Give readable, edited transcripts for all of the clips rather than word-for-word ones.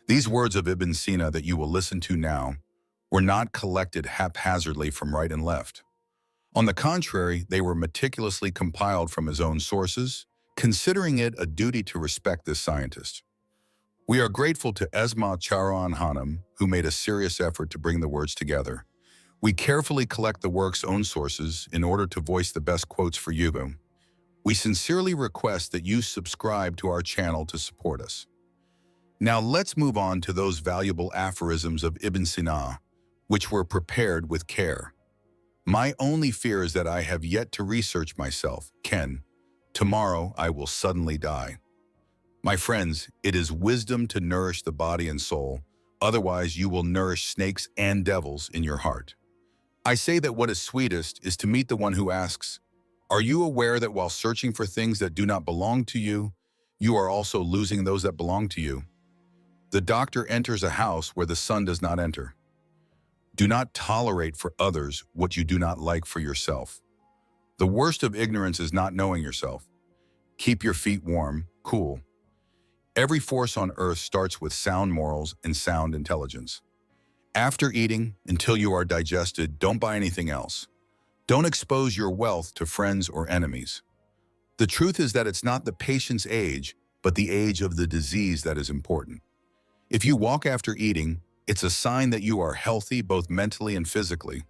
These words of Ibn Sina that you will listen to now were not collected haphazardly from right and left. On the contrary, they were meticulously compiled from his own sources, considering it a duty to respect this scientist. We are grateful to Esma Charan Hanum, who made a serious effort to bring the words together. We carefully collect the work's own sources in order to voice the best quotes for you. We sincerely request that you subscribe to our channel to support us. Now let's move on to those valuable aphorisms of Ibn Sina, which were prepared with care. My only fear is that I have yet to research myself. Ken, tomorrow I will suddenly die. My friends, it is wisdom to nourish the body and soul, otherwise you will nourish snakes and devils in your heart. I say that what is sweetest is to meet the one who asks, are you aware that while searching for things that do not belong to you, you are also losing those that belong to you? The doctor enters a house where the sun does not enter. Do not tolerate for others what you do not like for yourself. The worst of ignorance is not knowing yourself. Keep your feet warm, cool. Every force on earth starts with sound morals and sound intelligence. After eating, until you are digested, don't buy anything else. Don't expose your wealth to friends or enemies. The truth is that it's not the patient's age, but the age of the disease that is important. If you walk after eating, it's a sign that you are healthy both mentally and physically.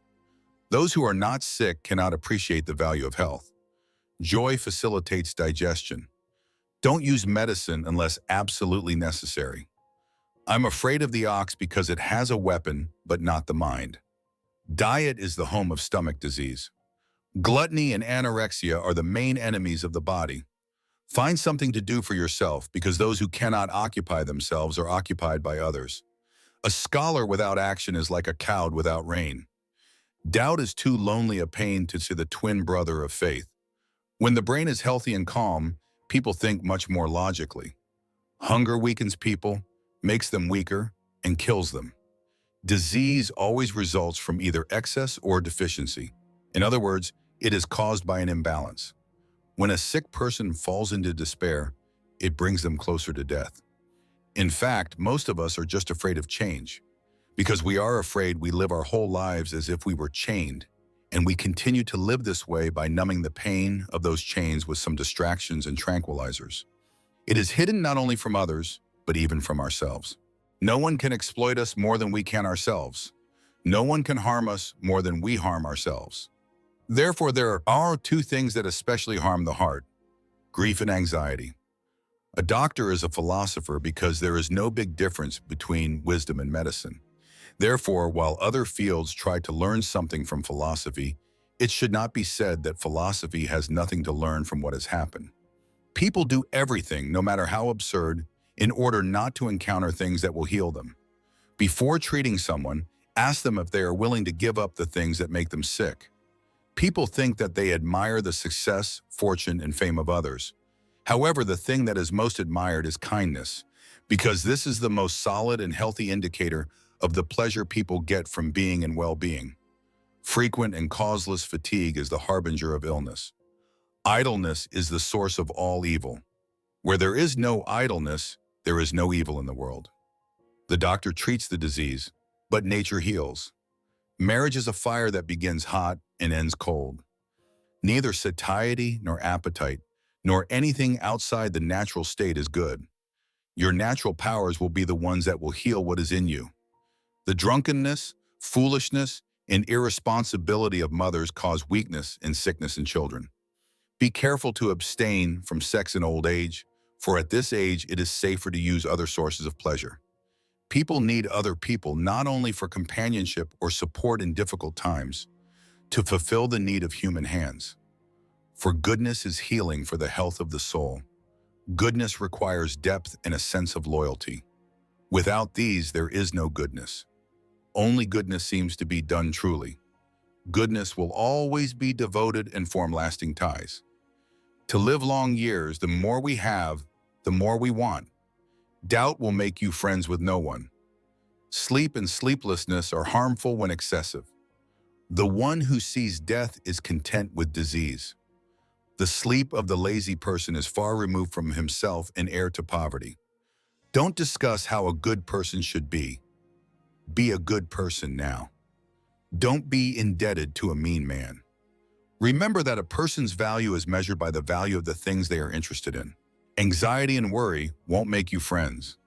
Those who are not sick cannot appreciate the value of health. Joy facilitates digestion. Don't use medicine unless absolutely necessary. I'm afraid of the ox because it has a weapon, but not the mind. Diet is the home of stomach disease. Gluttony and anorexia are the main enemies of the body. Find something to do for yourself because those who cannot occupy themselves are occupied by others. A scholar without action is like a cloud without rain. Doubt is too lonely a pain to the twin brother of faith. When the brain is healthy and calm, people think much more logically. Hunger weakens people, makes them weaker, and kills them. Disease always results from either excess or deficiency. In other words, it is caused by an imbalance. When a sick person falls into despair, it brings them closer to death. In fact, most of us are just afraid of change. Because we are afraid, we live our whole lives as if we were chained, and we continue to live this way by numbing the pain of those chains with some distractions and tranquilizers. It is hidden not only from others, but even from ourselves. No one can exploit us more than we can ourselves. No one can harm us more than we harm ourselves. Therefore, there are two things that especially harm the heart: grief and anxiety. A doctor is a philosopher because there is no big difference between wisdom and medicine. Therefore, while other fields try to learn something from philosophy, it should not be said that philosophy has nothing to learn from what has happened. People do everything, no matter how absurd, in order not to encounter things that will heal them. Before treating someone, ask them if they are willing to give up the things that make them sick. People think that they admire the success, fortune, and fame of others. However, the thing that is most admired is kindness, because this is the most solid and healthy indicator of the pleasure people get from being and well-being. Frequent and causeless fatigue is the harbinger of illness. Idleness is the source of all evil. Where there is no idleness, there is no evil in the world. The doctor treats the disease, but nature heals. Marriage is a fire that begins hot and ends cold. Neither satiety nor appetite, nor anything outside the natural state is good. Your natural powers will be the ones that will heal what is in you. The drunkenness, foolishness, and irresponsibility of mothers cause weakness and sickness in children. Be careful to abstain from sex in old age, for at this age it is safer to use other sources of pleasure. People need other people not only for companionship or support in difficult times, to fulfill the need of human hands. For goodness is healing for the health of the soul. Goodness requires depth and a sense of loyalty. Without these, there is no goodness. Only goodness seems to be done truly. Goodness will always be devoted and form lasting ties. To live long years, the more we have, the more we want. Doubt will make you friends with no one. Sleep and sleeplessness are harmful when excessive. The one who sees death is content with disease. The sleep of the lazy person is far removed from himself and heir to poverty. Don't discuss how a good person should be. Be a good person now. Don't be indebted to a mean man. Remember that a person's value is measured by the value of the things they are interested in. Anxiety and worry won't make you friends.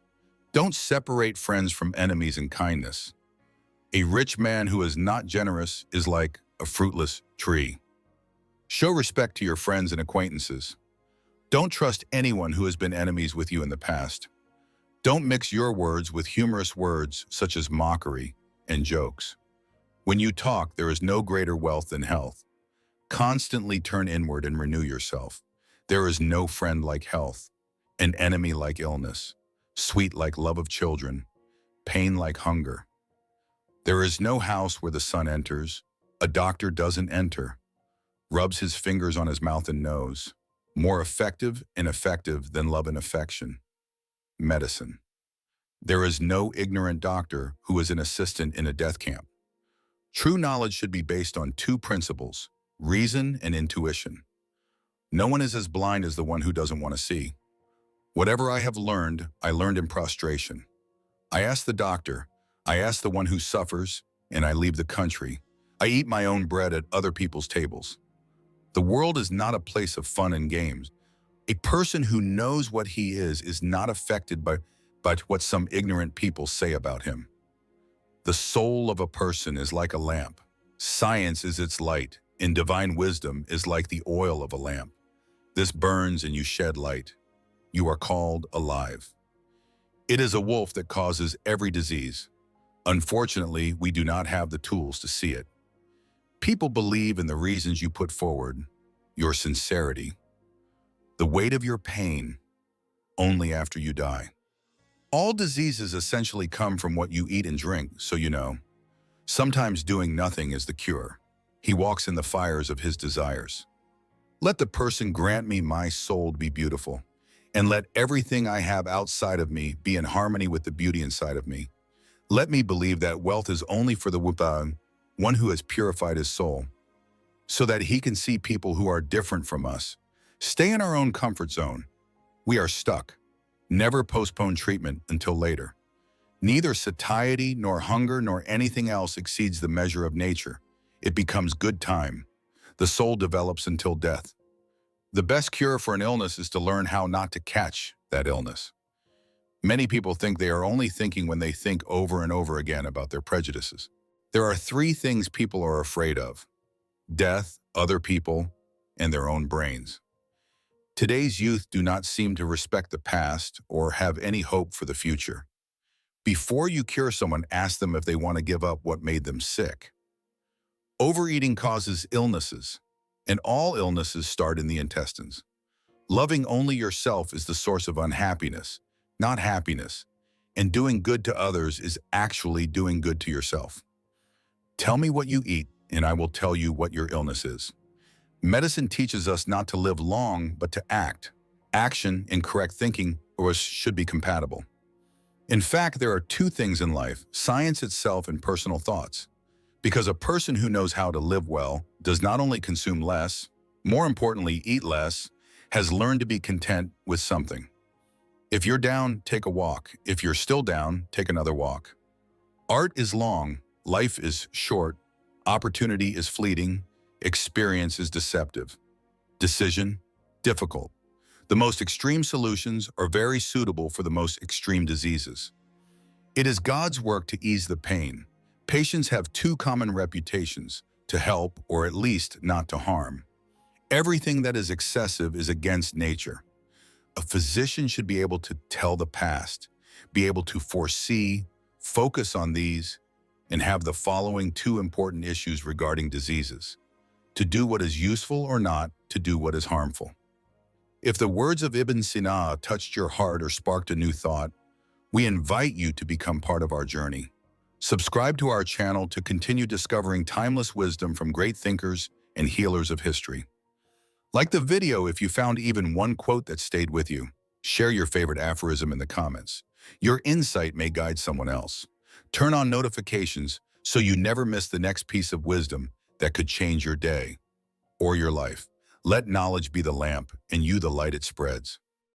Don't separate friends from enemies in kindness. A rich man who is not generous is like a fruitless tree. Show respect to your friends and acquaintances. Don't trust anyone who has been enemies with you in the past. Don't mix your words with humorous words such as mockery and jokes. When you talk, there is no greater wealth than health. Constantly turn inward and renew yourself. There is no friend like health, an enemy like illness, sweet like love of children, pain like hunger. There is no house where the sun enters, a doctor doesn't enter, rubs his fingers on his mouth and nose, more effective and effective than love and affection. Medicine. There is no ignorant doctor who is an assistant in a death camp. True knowledge should be based on two principles, reason and intuition. No one is as blind as the one who doesn't want to see. Whatever I have learned, I learned in prostration. I ask the doctor, I ask the one who suffers, and I leave the country. I eat my own bread at other people's tables. The world is not a place of fun and games. A person who knows what he is not affected by what some ignorant people say about him. The soul of a person is like a lamp. Science is its light, and divine wisdom is like the oil of a lamp. This burns and you shed light. You are called alive. It is a wolf that causes every disease. Unfortunately, we do not have the tools to see it. People believe in the reasons you put forward, your sincerity, the weight of your pain, only after you die. All diseases essentially come from what you eat and drink, so you know. Sometimes doing nothing is the cure. He walks in the fires of his desires. Let the person grant me my soul to be beautiful, and let everything I have outside of me be in harmony with the beauty inside of me. Let me believe that wealth is only for the one who has purified his soul, so that he can see people who are different from us. Stay in our own comfort zone. We are stuck. Never postpone treatment until later. Neither satiety nor hunger nor anything else exceeds the measure of nature. It becomes good time. The soul develops until death. The best cure for an illness is to learn how not to catch that illness. Many people think they are only thinking when they think over and over again about their prejudices. There are three things people are afraid of: death, other people, and their own brains. Today's youth do not seem to respect the past or have any hope for the future. Before you cure someone, ask them if they want to give up what made them sick. Overeating causes illnesses, and all illnesses start in the intestines. Loving only yourself is the source of unhappiness, not happiness, and doing good to others is actually doing good to yourself. Tell me what you eat, and I will tell you what your illness is. Medicine teaches us not to live long, but to act. Action and correct thinking should be compatible. In fact, there are two things in life: science itself and personal thoughts. Because a person who knows how to live well does not only consume less, more importantly, eat less, has learned to be content with something. If you're down, take a walk. If you're still down, take another walk. Art is long, life is short, opportunity is fleeting, experience is deceptive, decision, difficult. The most extreme solutions are very suitable for the most extreme diseases. It is God's work to ease the pain. Patients have two common reputations: to help or at least not to harm. Everything that is excessive is against nature. A physician should be able to tell the past, be able to foresee, focus on these, and have the following two important issues regarding diseases: to do what is useful or not to do what is harmful. If the words of Ibn Sina touched your heart or sparked a new thought, we invite you to become part of our journey. Subscribe to our channel to continue discovering timeless wisdom from great thinkers and healers of history. Like the video if you found even one quote that stayed with you. Share your favorite aphorism in the comments. Your insight may guide someone else. Turn on notifications so you never miss the next piece of wisdom that could change your day or your life. Let knowledge be the lamp and you the light it spreads.